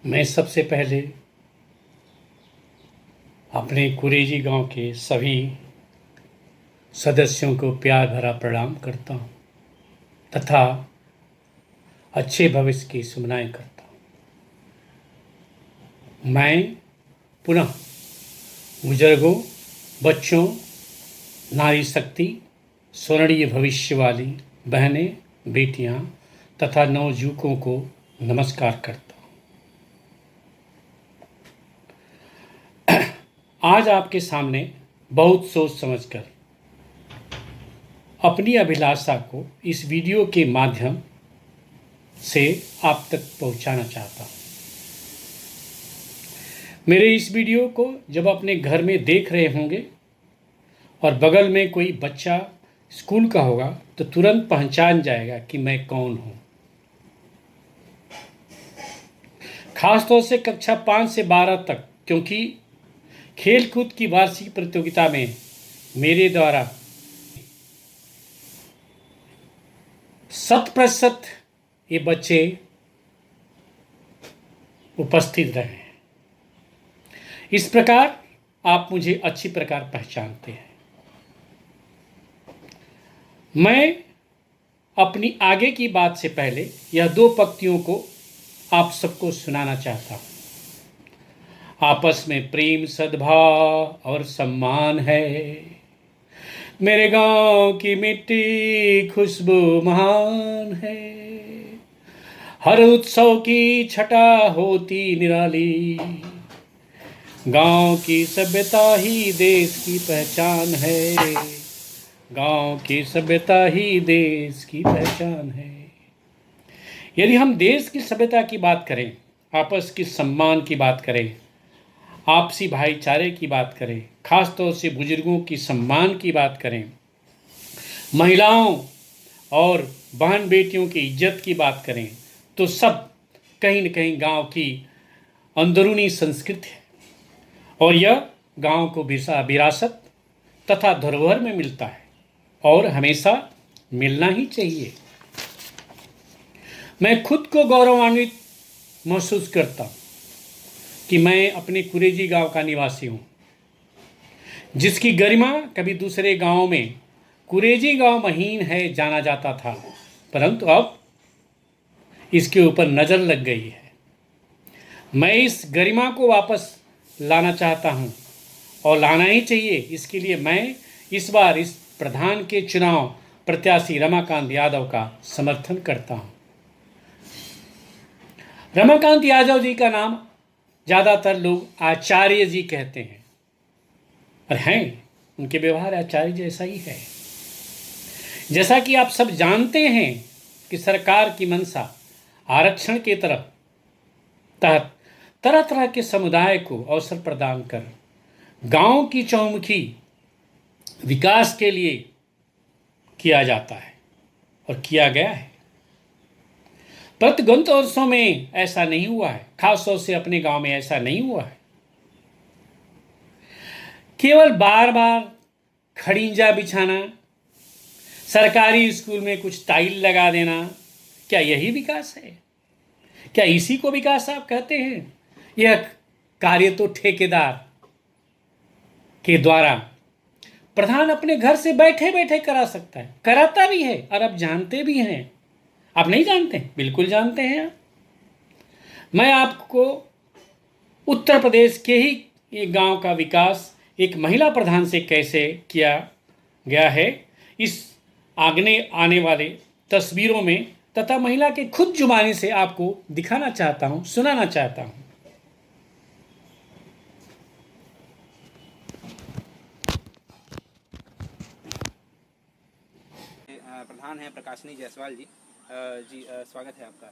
मैं सबसे पहले अपने कुरेजी गांव के सभी सदस्यों को प्यार भरा प्रणाम करता हूं तथा अच्छे भविष्य की कामनाएं करता हूं। मैं पुनः बुजुर्गों, बच्चों, नारी शक्ति, स्वर्णीय भविष्य वाली बहनें, बेटियां तथा नवयुवकों को नमस्कार करता हूं। आज आपके सामने बहुत सोच समझकर अपनी अभिलाषा को इस वीडियो के माध्यम से आप तक पहुंचाना चाहता हूं। मेरे इस वीडियो को जब अपने घर में देख रहे होंगे और बगल में कोई बच्चा स्कूल का होगा तो तुरंत पहचान जाएगा कि मैं कौन हूं। खासतौर से कक्षा 5 से 12 तक, क्योंकि खेल कूद की वार्षिक प्रतियोगिता में मेरे द्वारा 100% ये बच्चे उपस्थित रहे हैं। इस प्रकार आप मुझे अच्छी प्रकार पहचानते हैं। मैं अपनी आगे की बात से पहले यह 2 पंक्तियों को आप सबको सुनाना चाहता हूं। आपस में प्रेम, सद्भाव और सम्मान है, मेरे गांव की मिट्टी खुशबू महान है, हर उत्सव की छटा होती निराली, गांव की सभ्यता ही देश की पहचान है, गांव की सभ्यता ही देश की पहचान है। यदि हम देश की सभ्यता की बात करें, आपस की सम्मान की बात करें, आपसी भाईचारे की बात करें, खास तौर से बुजुर्गों की सम्मान की बात करें, महिलाओं और बहन बेटियों की इज्जत की बात करें, तो सब कहीं न कहीं गांव की अंदरूनी संस्कृति है और यह गांव को विरासत तथा धरोहर में मिलता है और हमेशा मिलना ही चाहिए। मैं खुद को गौरवान्वित महसूस करता हूं कि मैं अपने कुरेजी गांव का निवासी हूं, जिसकी गरिमा कभी दूसरे गांव में कुरेजी गांव महीन है जाना जाता था, परंतु अब इसके ऊपर नजर लग गई है। मैं इस गरिमा को वापस लाना चाहता हूं और लाना ही चाहिए। इसके लिए मैं इस बार इस प्रधान के चुनाव प्रत्याशी रमाकांत यादव का समर्थन करता हूं। रमाकांत यादव जी का नाम ज़्यादातर लोग आचार्य जी कहते हैं और हैं, उनके व्यवहार आचार्य जैसा ही है। जैसा कि आप सब जानते हैं कि सरकार की मंशा आरक्षण के तहत तरह तरह के समुदाय को अवसर प्रदान कर गांव की चौमुखी विकास के लिए किया जाता है और किया गया है। प्रतिगत वर्षों में ऐसा नहीं हुआ है, खासतौर से अपने गांव में ऐसा नहीं हुआ है। केवल बार बार खड़ींजा बिछाना, सरकारी स्कूल में कुछ टाइल लगा देना, क्या यही विकास है? क्या इसी को विकास आप कहते हैं? यह कार्य तो ठेकेदार के द्वारा प्रधान अपने घर से बैठे बैठे करा सकता है, कराता भी है और आप जानते भी हैं। आप नहीं जानते? बिल्कुल जानते हैं। मैं आपको उत्तर प्रदेश के ही एक गांव का विकास एक महिला प्रधान से कैसे किया गया है, इस आने वाले तस्वीरों में तथा महिला के खुद जुबानी से आपको दिखाना चाहता हूं, सुनाना चाहता हूं। प्रधान हैं प्रकाशनी जायसवाल जी। स्वागत है आपका।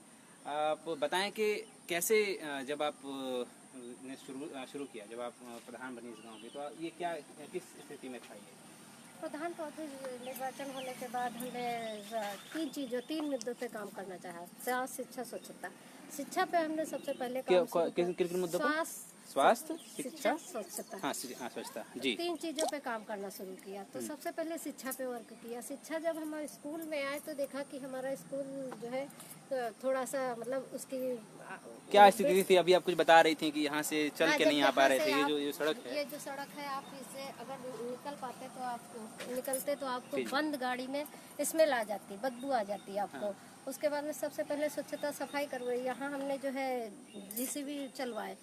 आप बताएं कि कैसे जब आप ने शुरू किया, जब आप प्रधान बनी इस गांव में, तो ये क्या किस स्थिति में था? ये प्रधान पद निर्वाचन होने के बाद हमने 3 मुद्दों पे काम करना चाहा। स्वास्थ्य, शिक्षा, स्वच्छता। शिक्षा पे हमने सबसे पहले काम शुरू किया। किन मुद्दों पर? स्वास्थ्य, शिक्षा, शिक्षा, स्वच्छता। हाँ स्वच्छता जी। 3 चीज़ों पे काम करना शुरू किया। तो सबसे पहले शिक्षा पे वर्क किया। शिक्षा जब हमारे स्कूल में आए तो देखा कि हमारा स्कूल जो है थोड़ा सा मतलब उसकी क्या स्थिति थी? अभी आप कुछ बता रही थी कि यहाँ से चल हाँ, के जब नहीं आ यहाँ पा रहे से थे। ये आप जो सड़क है, ये जो सड़क है, आप इससे अगर निकल पाते तो आप निकलते तो आपको जी। बंद गाड़ी में स्मेल आ जाती, बदबू आ जाती आपको। उसके बाद में सबसे पहले स्वच्छता सफाई करवाई। यहाँ हमने जो है जीसीबी चलवाए,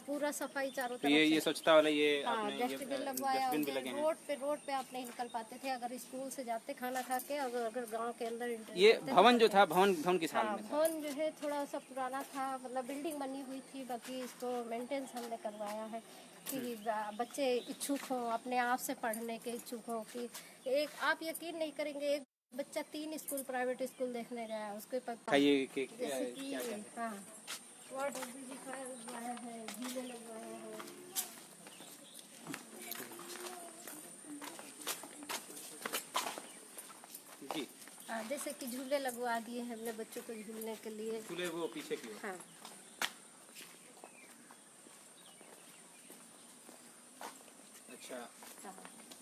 पूरा सफाई चारों तो तरफ ये से। स्वच्छता वाला ये हाँ, आपने ये डस्टबिन लगवाया। डस्टबिन भी लगे हैं। रोड पे आप नहीं निकल पाते थे अगर स्कूल से जाते खाना खा के, अगर गांव के अंदर एंटर ये करते भवन जो तो था, भवन किस हाल हाँ, में था? भवन जो है थोड़ा सा पुराना था, मतलब बिल्डिंग बनी हुई थी, बाकी इसको मेंटेनेंस हमने करवाया है कि बच्चे इच्छुक हों, अपने आप से पढ़ने के इच्छुक हों। कि एक आप यकीन नहीं करेंगे, एक बच्चा 3 स्कूल प्राइवेट स्कूल देखने गया, उसके पास ये कि जैसे कि क्या क्या? हाँ, वाटर प्यूरिफायर लगवाया है, झीले लगवाया है। जी, हाँ, जैसे कि झूले लगवा दिए हैं हमने बच्चों को झूलने के लिए। झूले वो पीछे की ओर। हाँ, अच्छा, हाँ,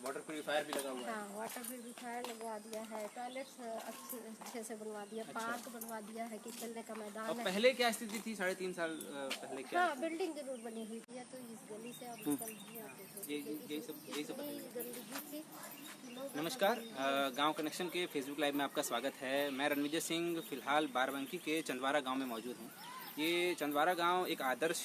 वाटर प्यूरिफायर भी लगा हुआ है। हाँ, वाटर प्यूरिफायर लगवा दिया है, टॉयलेट्स अच्छे से बनवा दिया, पार्क बनवा दिया है कि खेलने का मैदान और है। पहले क्या स्थिति थी 3.5 साल पहले क्या? हाँ, बिल्डिंग जरूर बनी हुई थी, या तो इस गली से आप निकल नहीं आते थे। यही सब इतनी गंदगी थी कि लोग नमस्कार, गांव कनेक्शन के फेसबुक लाइव में आपका स्वागत है। मैं रणविजय सिंह फिलहाल बाराबंकी के चंदवारा गांव में मौजूद हूं। ये चंदवारा गांव एक आदर्श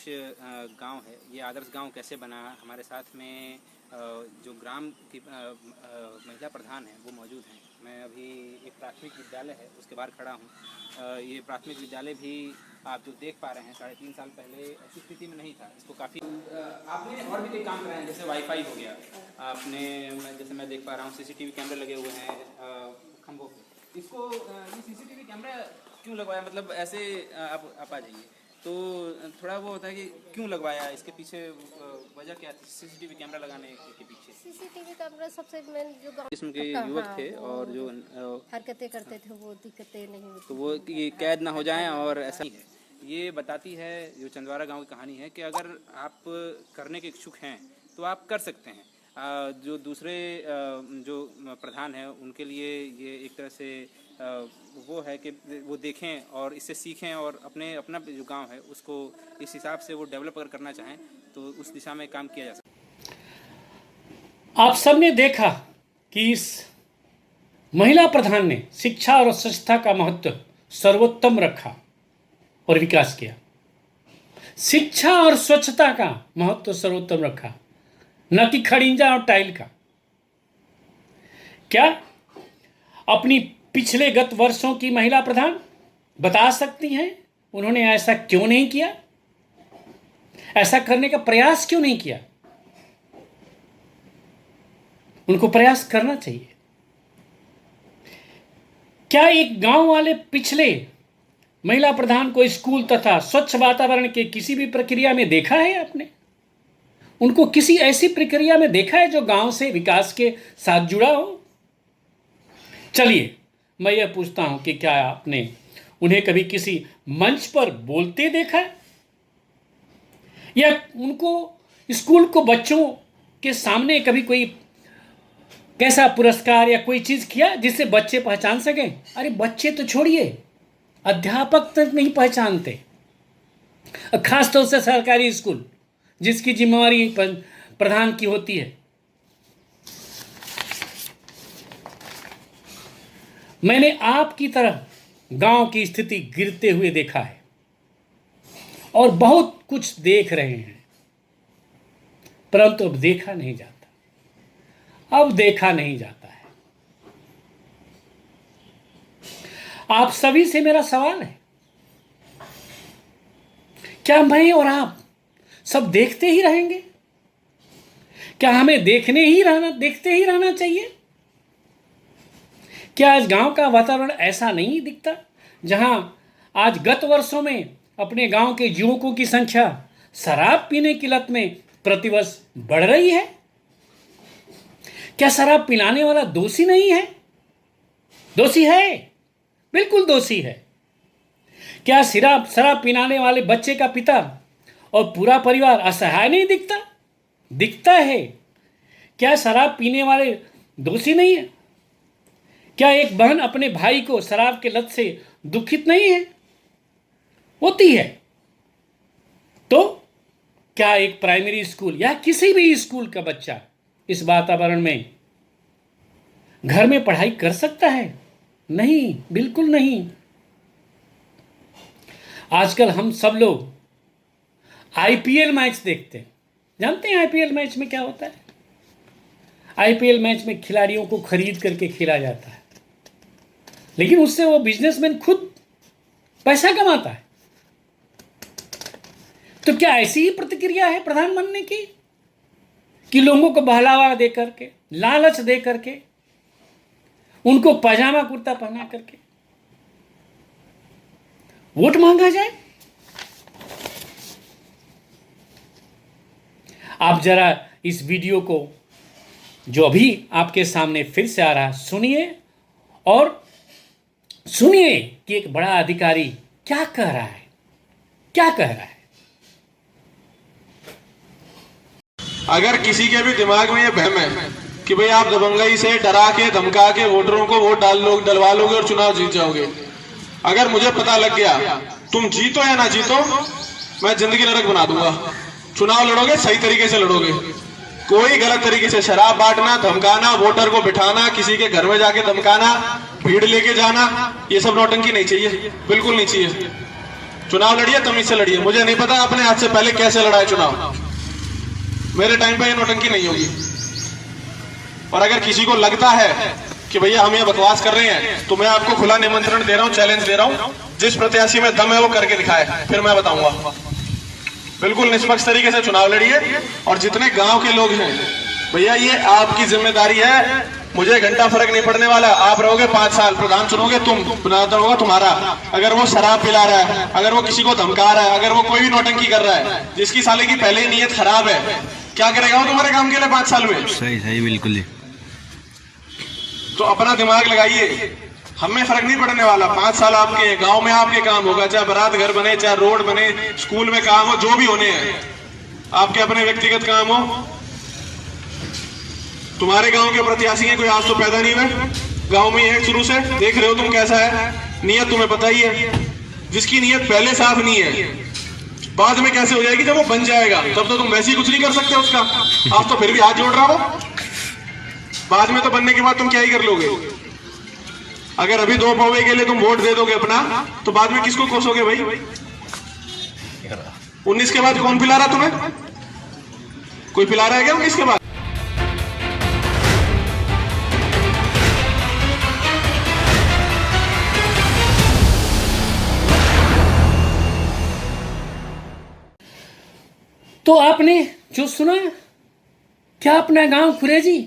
गांव है। ये आदर्श गांव कैसे बना? हमारे साथ में जो ग्राम की महिला प्रधान हैं वो मौजूद हैं। मैं अभी एक प्राथमिक विद्यालय है उसके बाहर खड़ा हूँ। ये प्राथमिक विद्यालय भी आप जो देख पा रहे हैं 3.5 साल पहले ऐसी स्थिति में नहीं था। इसको काफ़ी आपने और भी कई काम कराए हैं, जैसे वाईफाई हो गया आपने, जैसे मैं देख पा रहा हूँ सीसीटीवी कैमरे लगे हुए हैं खंभों पे। इसको ये सीसीटीवी कैमरा क्यों लगवाया? मतलब ऐसे आप आ जाइए तो थोड़ा वो होता है कि क्यों लगवाया, इसके पीछे वजह क्या थी सीसीटीवी कैमरा लगाने के पीछे? सीसीटीवी कैमरा सबसे मेन जो गाँव किस्म के युवक थे और जो हरकतें करते थे वो दिक्कतें नहीं होती। तो वो ये कैद ना हो जाएं और ऐसा ही है। ये बताती है जो चंदवारा गांव की कहानी है कि अगर आप करने के इच्छुक हैं तो आप कर सकते हैं। जो दूसरे जो प्रधान हैं उनके लिए ये एक तरह से वो है कि वो देखें और इससे सीखें और अपना जो गांव है उसको इस हिसाब से वो डेवलप अगर करना चाहें तो उस दिशा में काम किया जा सकता है। आप सबने देखा कि इस महिला प्रधान ने शिक्षा और स्वच्छता का महत्व सर्वोत्तम रखा और विकास किया। शिक्षा और स्वच्छता का महत्व सर्वोत्तम रखा, न कि खड़िंजा और टाइल का। क्या अपनी पिछले गत वर्षों की महिला प्रधान बता सकती हैं उन्होंने ऐसा क्यों नहीं किया? ऐसा करने का प्रयास क्यों नहीं किया? उनको प्रयास करना चाहिए। क्या एक गांव वाले पिछले महिला प्रधान को स्कूल तथा स्वच्छ वातावरण के किसी भी प्रक्रिया में देखा है आपने? उनको किसी ऐसी प्रक्रिया में देखा है जो गांव से विकास के साथ जुड़ा हो? चलिए मैं यह पूछता हूं कि क्या आपने उन्हें कभी किसी मंच पर बोलते देखा है? या उनको स्कूल को बच्चों के सामने कभी कोई कैसा पुरस्कार या कोई चीज किया जिससे बच्चे पहचान सकें? अरे बच्चे तो छोड़िए, अध्यापक तक नहीं पहचानते, खासतौर से सरकारी स्कूल जिसकी जिम्मेवारी प्रधान की होती है। मैंने आपकी तरह गांव की स्थिति गिरते हुए देखा है और बहुत कुछ देख रहे हैं, परंतु अब देखा नहीं जाता। अब देखा नहीं जाता है। आप सभी से मेरा सवाल है, क्या मैं और आप सब देखते ही रहेंगे? क्या हमें देखते ही रहना चाहिए? क्या आज गांव का वातावरण ऐसा नहीं दिखता जहां आज गत वर्षों में अपने गांव के युवकों की संख्या शराब पीने की लत में प्रतिवर्ष बढ़ रही है? क्या शराब पिलाने वाला दोषी नहीं है? दोषी है, बिल्कुल दोषी है। क्या शराब पिलाने वाले बच्चे का पिता और पूरा परिवार असहाय नहीं दिखता? दिखता है। क्या शराब पीने वाले दोषी नहीं है? क्या एक बहन अपने भाई को शराब के लत से दुखित नहीं है? होती है। तो क्या एक प्राइमरी स्कूल या किसी भी स्कूल का बच्चा इस वातावरण में घर में पढ़ाई कर सकता है? नहीं, बिल्कुल नहीं। आजकल हम सब लोग आईपीएल मैच देखते हैं। जानते हैं आईपीएल मैच में क्या होता है? आईपीएल मैच में खिलाड़ियों को खरीद करके खेला जाता है, लेकिन उससे वो बिजनेसमैन खुद पैसा कमाता है। तो क्या ऐसी ही प्रतिक्रिया है प्रधान बनने की कि लोगों को बहलावा दे करके, लालच दे करके, उनको पजामा कुर्ता पहना करके वोट मांगा जाए? आप जरा इस वीडियो को जो अभी आपके सामने फिर से आ रहा, सुनिए और सुनिए कि एक बड़ा अधिकारी क्या कह रहा है, क्या कह रहा है। अगर किसी के भी दिमाग में ये वहम है कि भाई आप दबंगई से डरा के धमका के वोटरों को वोट डलवा लोगे और चुनाव जीत जाओगे, अगर मुझे पता लग गया तुम जीतो या ना जीतो, मैं जिंदगी नरक बना दूंगा। चुनाव लड़ोगे सही तरीके से लड़ोगे, कोई गलत तरीके से शराब बांटना, धमकाना, वोटर को बिठाना, किसी के घर में जाके धमकाना, भीड़ लेके जाना, ये सब नौटंकी नहीं चाहिए, बिल्कुल नहीं चाहिए। चुनाव लड़िए, तमीज से लड़िए। मुझे नहीं पता आपने आज से पहले कैसे लड़ा है चुनाव, मेरे टाइम पे ये नौटंकी नहीं होगी। और अगर किसी को लगता है कि भैया हम ये बकवास कर रहे हैं, तो मैं आपको खुला निमंत्रण दे रहा हूं, चैलेंज दे रहा हूं, जिस प्रत्याशी में दम है वो करके दिखाए, फिर मैं बताऊंगा। बिल्कुल निष्पक्ष तरीके से चुनाव लड़िए। और जितने गांव के लोग हैं, भैया ये आपकी जिम्मेदारी है, मुझे घंटा फर्क नहीं पड़ने वाला। आप रहोगे 5 साल, प्रधान चुनोगे तुम, प्रधान होगा तुम्हारा। अगर वो शराब पिला रहा है, अगर वो किसी को धमका रहा है, अगर वो कोई भी नौटंकी कर रहा है, जिसकी साले की पहले ही नीयत खराब है, क्या करेगा वो तुम्हारे काम के लिए 5 साल में? सही सही, बिल्कुल जी। तो अपना दिमाग लगाइए, हमें फर्क नहीं पड़ने वाला। 5 साल आपके गांव में आपके काम होगा, चाहे बारात घर बने, चाहे रोड बने, स्कूल में काम हो, जो भी होने हैं, आपके अपने व्यक्तिगत काम हो। तुम्हारे गांव के प्रत्याशी हैं, कोई आज तो पैदा नहीं हुए, गांव में है शुरू से, देख रहे हो तुम कैसा है, नियत तुम्हें पता ही है। जिसकी नियत पहले साफ नहीं है, बाद में कैसे हो जाएगी? जब वो बन जाएगा तब तो तुम वैसे ही कुछ नहीं कर सकते उसका। आज तो फिर भी हाथ जोड़ रहा हो, बाद में तो बनने के बाद तुम क्या ही कर लोगे? अगर अभी 2 पौवे के लिए तुम वोट दे दोगे अपना, तो बाद में किसको कोसोगे भाई? 19 के बाद कौन पिला रहा तुम्हें? कोई पिला रहा है क्या 19 के बाद? तो आपने जो सुना, क्या अपना गांव खुरेजी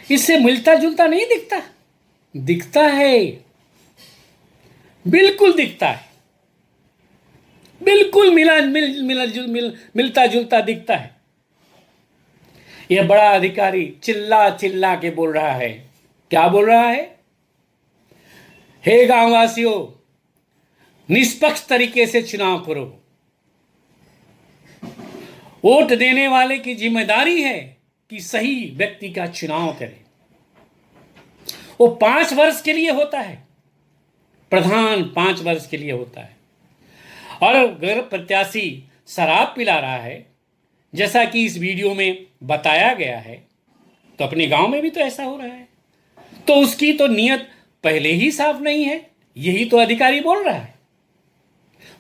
इससे मिलता जुलता नहीं दिखता? दिखता है, बिल्कुल दिखता है, बिल्कुल मिलता जुलता दिखता है। यह बड़ा अधिकारी चिल्ला चिल्ला के बोल रहा है। क्या बोल रहा है? हे गांववासियों, निष्पक्ष तरीके से चुनाव करो। वोट देने वाले की जिम्मेदारी है कि सही व्यक्ति का चुनाव करे। वो 5 वर्ष के लिए होता है, प्रधान 5 वर्ष के लिए होता है। और अगर प्रत्याशी शराब पिला रहा है, जैसा कि इस वीडियो में बताया गया है, तो अपने गांव में भी तो ऐसा हो रहा है, तो उसकी तो नीयत पहले ही साफ नहीं है। यही तो अधिकारी बोल रहा है,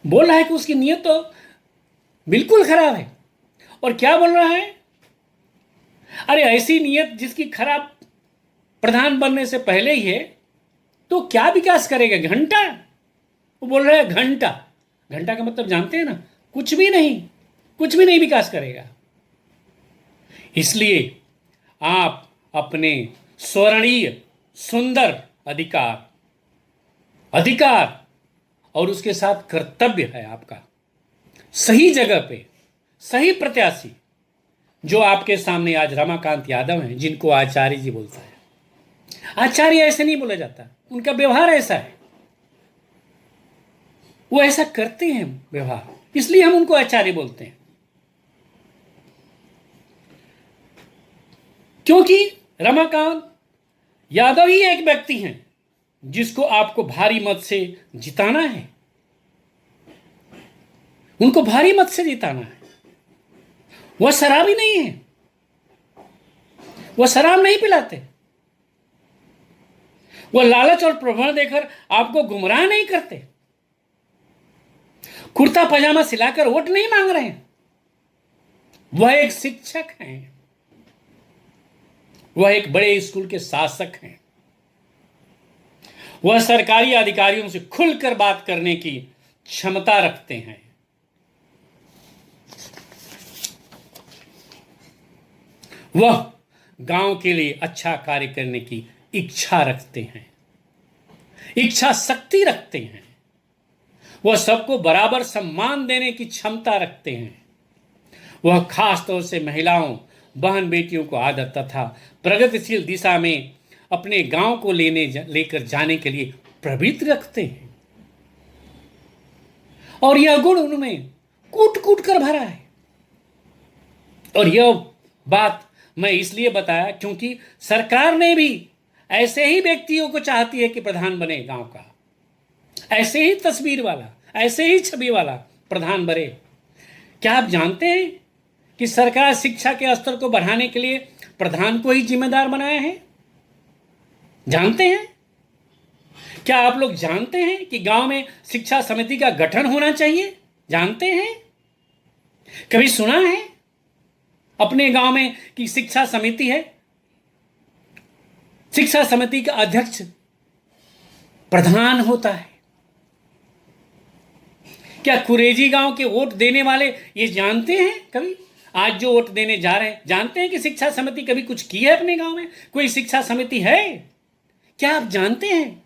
बोल रहा है कि उसकी नीयत तो बिल्कुल खराब है। और क्या बोल रहा है? अरे ऐसी नीयत जिसकी खराब प्रधान बनने से पहले ही है, तो क्या विकास करेगा? घंटा, वो बोल रहा है घंटा। घंटा का मतलब जानते हैं ना? कुछ भी नहीं, कुछ भी नहीं विकास करेगा। इसलिए आप अपने स्वर्णीय सुंदर अधिकार और उसके साथ कर्तव्य है आपका, सही जगह पे सही प्रत्याशी, जो आपके सामने आज रमाकांत यादव हैं, जिनको आचार्य जी बोलता है। आचार्य ऐसे नहीं बोला जाता, उनका व्यवहार ऐसा है। वो ऐसा करते हैं व्यवहार, इसलिए हम उनको आचार्य बोलते हैं। क्योंकि रमाकांत यादव ही एक व्यक्ति हैं जिसको आपको भारी मत से जिताना है, उनको भारी मत से जिताना है। वह शराबी नहीं है, वह शराब नहीं पिलाते, वह लालच और प्रलोभन देकर आपको गुमराह नहीं करते, कुर्ता पजामा सिलाकर वोट नहीं मांग रहे हैं। वह एक शिक्षक हैं, वह एक बड़े स्कूल के शासक हैं, वह सरकारी अधिकारियों से खुलकर बात करने की क्षमता रखते हैं। वह गांव के लिए अच्छा कार्य करने की इच्छा रखते हैं, इच्छा शक्ति रखते हैं। वह सबको बराबर सम्मान देने की क्षमता रखते हैं। वह खास तौर से महिलाओं, बहन बेटियों को आदर तथा प्रगतिशील दिशा में अपने गांव को लेकर जाने के लिए प्रवृत्ति रखते हैं। और यह गुण उनमें कूट कूट कर भरा है। और यह बात मैं इसलिए बताया क्योंकि सरकार ने भी ऐसे ही व्यक्तियों को चाहती है कि प्रधान बने गांव का, ऐसे ही तस्वीर वाला, ऐसे ही छवि वाला प्रधान बने। क्या आप जानते हैं कि सरकार शिक्षा के स्तर को बढ़ाने के लिए प्रधान को ही जिम्मेदार बनाया है? जानते हैं? क्या आप लोग जानते हैं कि गांव में शिक्षा समिति का गठन होना चाहिए? जानते हैं? कभी सुना है अपने गांव में कि शिक्षा समिति है? शिक्षा समिति का अध्यक्ष प्रधान होता है। क्या कुरेजी गांव के वोट देने वाले ये जानते हैं कभी? आज जो वोट देने जा रहे हैं, जानते हैं कि शिक्षा समिति कभी कुछ की है अपने गांव में? कोई शिक्षा समिति है? क्या आप जानते हैं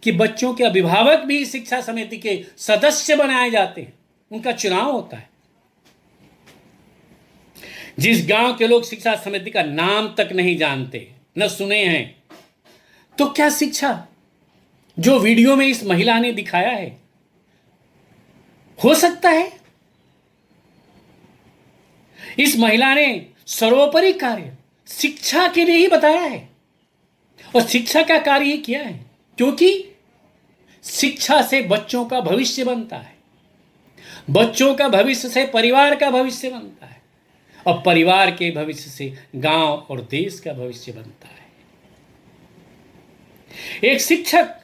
कि बच्चों के अभिभावक भी शिक्षा समिति के सदस्य बनाए जाते हैं, उनका चुनाव होता है। जिस गांव के लोग शिक्षा समिति का नाम तक नहीं जानते, न सुने हैं, तो क्या शिक्षा जो वीडियो में इस महिला ने दिखाया है हो सकता है? इस महिला ने सर्वोपरि कार्य शिक्षा के लिए ही बताया है और शिक्षा का कार्य ही किया है, क्योंकि शिक्षा से बच्चों का भविष्य बनता है, बच्चों का भविष्य से परिवार का भविष्य बनता है और परिवार के भविष्य से गांव और देश का भविष्य बनता है। एक शिक्षक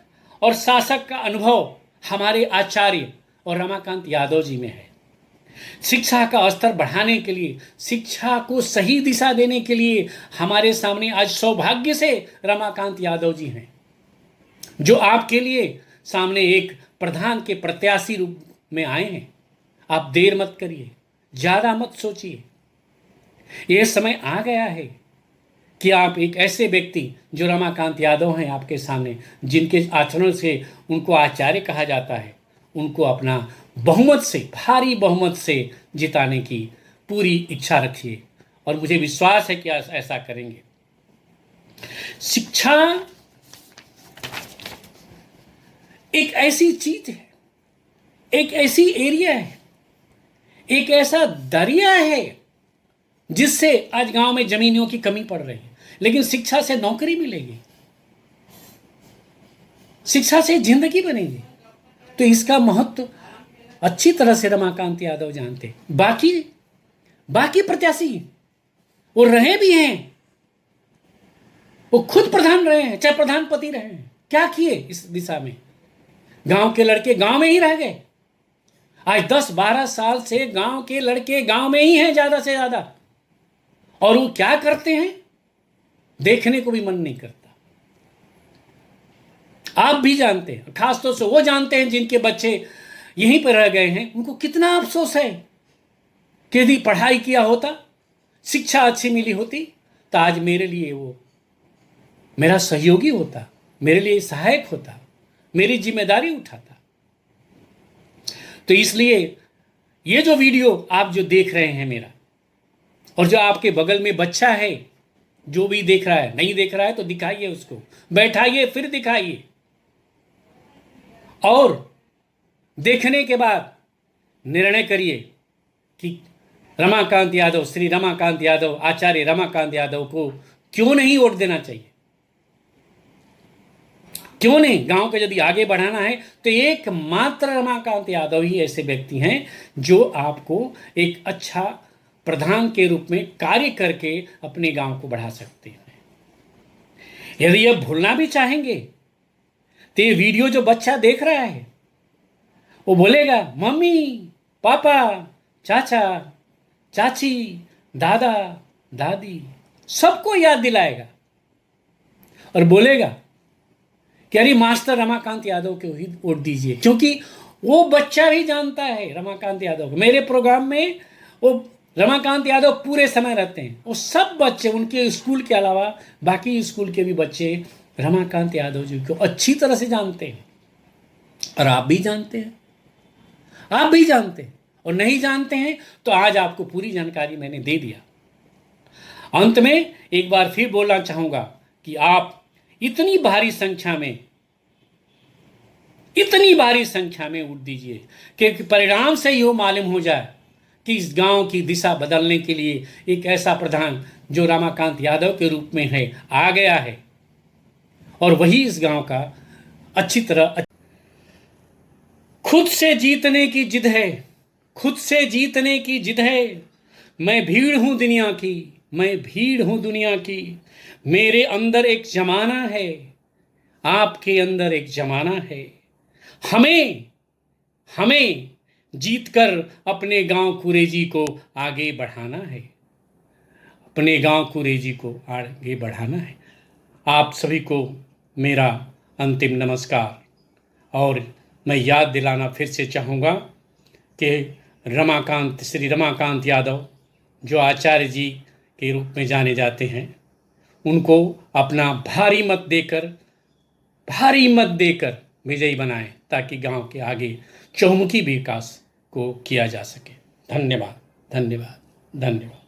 और शासक का अनुभव हमारे आचार्य और रमाकांत यादव जी में है। शिक्षा का स्तर बढ़ाने के लिए, शिक्षा को सही दिशा देने के लिए हमारे सामने आज सौभाग्य से रमाकांत यादव जी हैं, जो आपके लिए सामने एक प्रधान के प्रत्याशी रूप में आए हैं। आप देर मत करिए, ज़्यादा मत सोचिए। यह समय आ गया है कि आप एक ऐसे व्यक्ति जो रमाकांत यादव हैं आपके सामने, जिनके आचरण से उनको आचार्य कहा जाता है, उनको अपना बहुमत से, भारी बहुमत से जिताने की पूरी इच्छा रखिए और मुझे विश्वास है कि ऐसा करेंगे। शिक्षा एक ऐसी चीज है, एक ऐसी एरिया है, एक ऐसा दरिया है जिससे आज गांव में जमीनियों की कमी पड़ रही है, लेकिन शिक्षा से नौकरी मिलेगी, शिक्षा से जिंदगी बनेगी। तो इसका महत्व अच्छी तरह से रमाकांत यादव जानते। बाकी प्रत्याशी वो रहे भी हैं, वो खुद प्रधान रहे हैं, चाहे प्रधानपति रहे हैं। क्या किए इस दिशा में? गांव के लड़के गांव में ही रह गए। आज 10-12 साल से गांव के लड़के गांव में ही हैं ज्यादा से ज्यादा, और वो क्या करते हैं देखने को भी मन नहीं करता। आप भी जानते हैं, खासतौर से वो जानते हैं जिनके बच्चे यहीं पर रह गए हैं। उनको कितना अफसोस है कि यदि पढ़ाई किया होता, शिक्षा अच्छी मिली होती, तो आज मेरे लिए वो मेरा सहयोगी होता, मेरे लिए सहायक होता, मेरी जिम्मेदारी उठाता। तो इसलिए ये जो वीडियो आप जो देख रहे हैं मेरा, और जो आपके बगल में बच्चा है जो भी देख रहा है, नहीं देख रहा है तो दिखाइए उसको, बैठाइए फिर दिखाइए, और देखने के बाद निर्णय करिए कि रमाकांत यादव, श्री रमाकांत यादव, आचार्य रमाकांत यादव को क्यों नहीं वोट देना चाहिए। क्यों नहीं? गांव को यदि आगे बढ़ाना है तो एकमात्र रमाकांत यादव ही ऐसे व्यक्ति हैं जो आपको एक अच्छा प्रधान के रूप में कार्य करके अपने गांव को बढ़ा सकते हैं। यदि ये भूलना भी चाहेंगे तो ये वीडियो जो बच्चा देख रहा है वो बोलेगा मम्मी, पापा, चाचा, चाची, दादा, दादी, सबको याद दिलाएगा और बोलेगा कि अरे मास्टर रमाकांत यादव को ही वोट दीजिए, क्योंकि वो बच्चा भी जानता है रमाकांत यादव को। मेरे प्रोग्राम में वो रमाकांत यादव पूरे समय रहते हैं। वो सब बच्चे, उनके स्कूल के अलावा बाकी स्कूल के भी बच्चे रमाकांत यादव जी को अच्छी तरह से जानते हैं। और आप भी जानते हैं, आप भी जानते हैं। और नहीं जानते हैं तो आज आपको पूरी जानकारी मैंने दे दिया। अंत में एक बार फिर बोलना चाहूंगा कि आप इतनी भारी संख्या में वोट दीजिए कि परिणाम से ही वो मालूम हो जाए कि इस गांव की दिशा बदलने के लिए एक ऐसा प्रधान जो रमाकांत यादव के रूप में है आ गया है और वही इस गांव का अच्छी तरह खुद से जीतने की जिद है, खुद से जीतने की जिद है। मैं भीड़ हूं दुनिया की, मैं भीड़ हूं दुनिया की। मेरे अंदर एक जमाना है, आपके अंदर एक जमाना है। हमें जीतकर अपने गांव कुरेजी को आगे बढ़ाना है, अपने गांव कुरेजी को आगे बढ़ाना है। आप सभी को मेरा अंतिम नमस्कार। और मैं याद दिलाना फिर से चाहूँगा कि श्री रमाकांत यादव जो आचार्य जी के रूप में जाने जाते हैं, उनको अपना भारी मत देकर विजयी बनाएं ताकि गांव के आगे चहुमुखी विकास को किया जा सके। धन्यवाद, धन्यवाद, धन्यवाद।